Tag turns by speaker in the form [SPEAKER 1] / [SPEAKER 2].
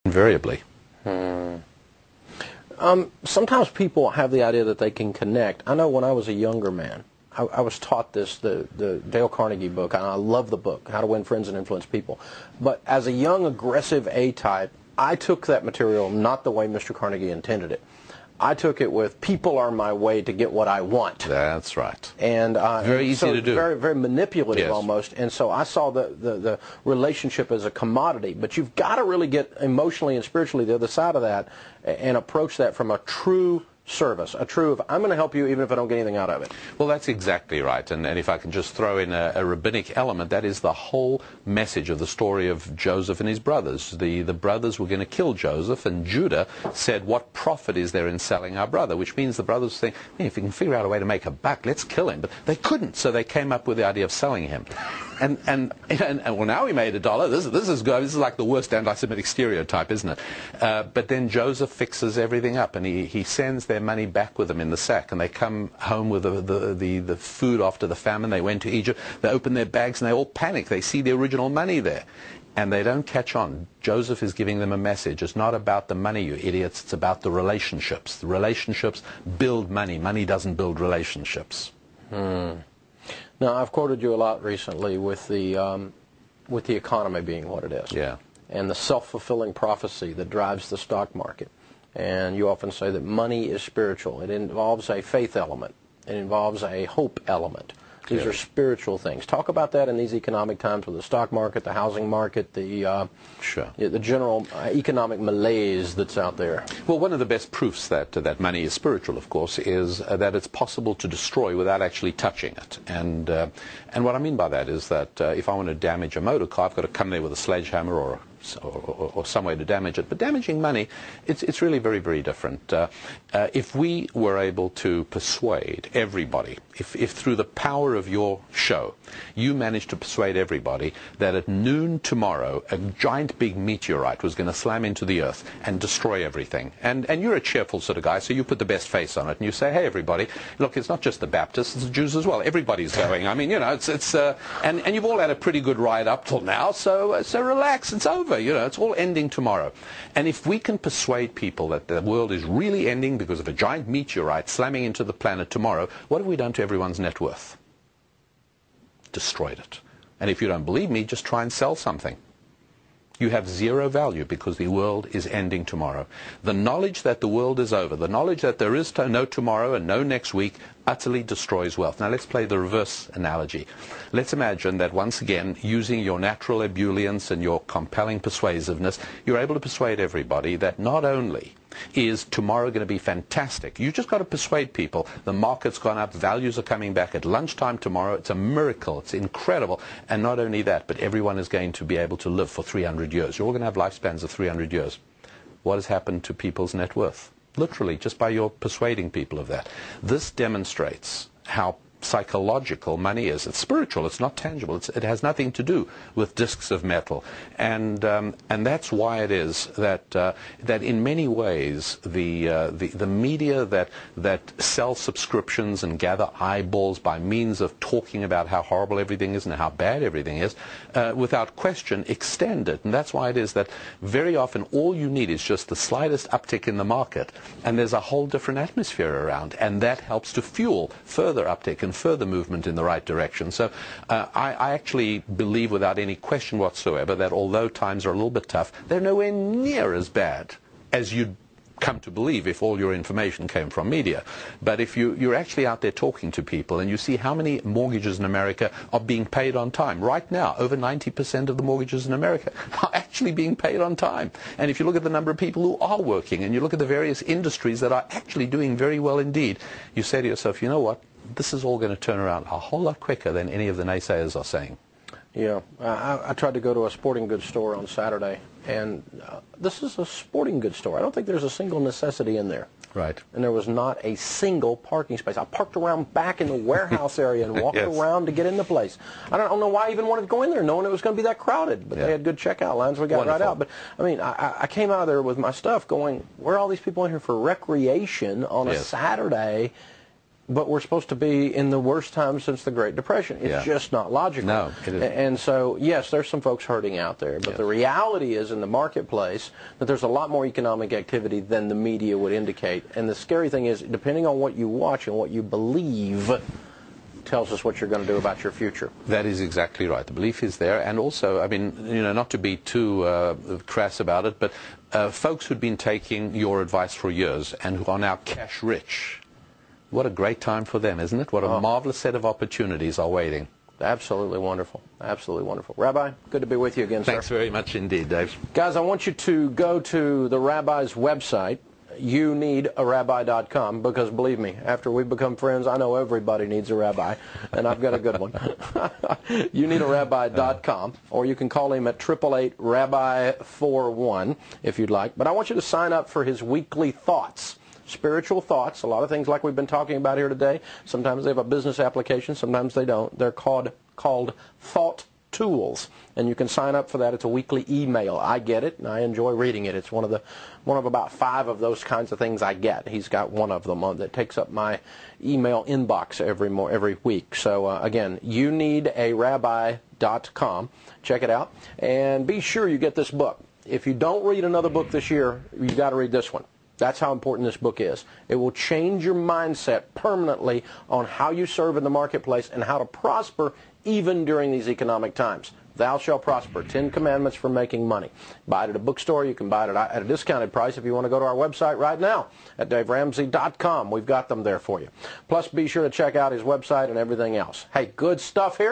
[SPEAKER 1] invariably.
[SPEAKER 2] Sometimes people have the idea that they can connect. I know when I was a younger man, I was taught this, the Dale Carnegie book, and I love the book, How to Win Friends and Influence People. But as a young, aggressive A-type, I took that material not the way Mr. Carnegie intended it. I took it with people are my way to get what I want.
[SPEAKER 1] That's right.
[SPEAKER 2] And
[SPEAKER 1] very easy to do.
[SPEAKER 2] Very, very manipulative,
[SPEAKER 1] yes.
[SPEAKER 2] almost. And so I saw the relationship as a commodity. But you've got to really get emotionally and spiritually the other side of that and approach that from a true service, a true, I'm going to help you even if I don't get anything out of it.
[SPEAKER 1] Well, that's exactly right. And if I can just throw in a rabbinic element, that is the whole message of the story of Joseph and his brothers. The brothers were going to kill Joseph, and Judah said, what profit is there in selling our brother? Which means the brothers think, hey, if we can figure out a way to make a buck, let's kill him. But they couldn't, so they came up with the idea of selling him. And well, now we made $1. This is like the worst anti-Semitic stereotype, isn't it? But then Joseph fixes everything up, and he sends their money back with them in the sack, and they come home with the food after the famine. They went to Egypt. They open their bags, and they all panic. They see the original money there, and they don't catch on. Joseph is giving them a message. It's not about the money, you idiots. It's about the relationships. The relationships build money. Money doesn't build relationships.
[SPEAKER 2] Now, I've quoted you a lot recently with the economy being what it is.
[SPEAKER 1] Yeah.
[SPEAKER 2] And the self-fulfilling prophecy that drives the stock market. And you often say that money is spiritual. It involves a faith element. It involves a hope element. These are spiritual things. Talk about that in these economic times with the stock market, the housing market, the general economic malaise that's out there.
[SPEAKER 1] Well, one of the best proofs that money is spiritual, of course, is that it's possible to destroy without actually touching it. And what I mean by that is that if I want to damage a motor car, I've got to come there with a sledgehammer or some way to damage it. But damaging money, it's really very, very different. If we were able to persuade everybody, if through the power of your show, you managed to persuade everybody that at noon tomorrow a giant big meteorite was going to slam into the earth and destroy everything, and you're a cheerful sort of guy, so you put the best face on it and you say, hey everybody, look, it's not just the Baptists, it's the Jews as well. Everybody's going. I mean, you know, and you've all had a pretty good ride up till now, so relax, it's over. You know, it's all ending tomorrow. And if we can persuade people that the world is really ending because of a giant meteorite slamming into the planet tomorrow, what have we done to everyone's net worth? Destroyed it. And if you don't believe me, just try and sell something. You have zero value because the world is ending tomorrow. The knowledge that the world is over, the knowledge that there is no tomorrow and no next week, utterly destroys wealth. Now let's play the reverse analogy. Let's imagine that once again, using your natural ebullience and your compelling persuasiveness, you're able to persuade everybody that not only is tomorrow going to be fantastic, you just got to persuade people the market's gone up, values are coming back at lunchtime tomorrow, it's a miracle, it's incredible, and not only that, but everyone is going to be able to live for 300 years. You're all going to have lifespans of 300 years. What has happened to people's net worth? Literally, just by your persuading people of that. This demonstrates how psychological money is. It's spiritual, it's not tangible, it has nothing to do with discs of metal. And that's why it is that that in many ways the media that sell subscriptions and gather eyeballs by means of talking about how horrible everything is and how bad everything is, without question extend it. And that's why it is that very often all you need is just the slightest uptick in the market and there's a whole different atmosphere around, and that helps to fuel further uptick and further movement in the right direction. So I actually believe without any question whatsoever that although times are a little bit tough, they're nowhere near as bad as you'd come to believe if all your information came from media. But if you're actually out there talking to people and you see how many mortgages in America are being paid on time. Right now, over 90% of the mortgages in America are actually being paid on time. And if you look at the number of people who are working and you look at the various industries that are actually doing very well indeed, you say to yourself, you know what? This is all going to turn around a whole lot quicker than any of the naysayers are saying.
[SPEAKER 2] Yeah, I tried to go to a sporting goods store on Saturday, and this is a sporting goods store. I don't think there's a single necessity in there.
[SPEAKER 1] Right.
[SPEAKER 2] And there was not a single parking space. I parked around back in the warehouse area and walked around to get in the place. I don't know why I even wanted to go in there knowing it was going to be that crowded, but they had good checkout lines. We got right out. But, I mean, I came out of there with my stuff going, where are all these people in here for recreation on a Saturday? but we're supposed to be in the worst time since the Great Depression. It's just not logical.
[SPEAKER 1] No, it isn't.
[SPEAKER 2] And so, yes, there's some folks hurting out there, but the reality is in the marketplace that there's a lot more economic activity than the media would indicate. And the scary thing is, depending on what you watch and what you believe, tells us what you're going to do about your future.
[SPEAKER 1] That is exactly right. The belief is there. And also, I mean, not to be too crass about it, but folks who'd been taking your advice for years and who are now cash rich, what a great time for them, isn't it? What a marvelous set of opportunities are waiting.
[SPEAKER 2] Absolutely wonderful. Absolutely wonderful. Rabbi, good to be with you again, sir.
[SPEAKER 1] Thanks very much indeed, Dave.
[SPEAKER 2] Guys, I want you to go to the Rabbi's website, youneedarabbi.com, because believe me, after we've become friends, I know everybody needs a rabbi, and I've got a good one. youneedarabbi.com, or you can call him at 888-RABBI41 if you'd like. But I want you to sign up for his weekly thoughts. Spiritual thoughts, a lot of things like we've been talking about here today. Sometimes they have a business application, sometimes they don't. They're called thought tools, and you can sign up for that. It's a weekly email. I get it, and I enjoy reading it. It's one of about 5 of those kinds of things I get. He's got one of them that takes up my email inbox every week. So again, youneedarabbi.com. Check it out, and be sure you get this book. If you don't read another book this year, you've got to read this one. That's how important this book is. It will change your mindset permanently on how you serve in the marketplace and how to prosper even during these economic times. Thou shalt prosper, 10 Commandments for Making Money. Buy it at a bookstore. You can buy it at a discounted price if you want to go to our website right now at daveramsey.com. We've got them there for you. Plus, be sure to check out his website and everything else. Hey, good stuff here.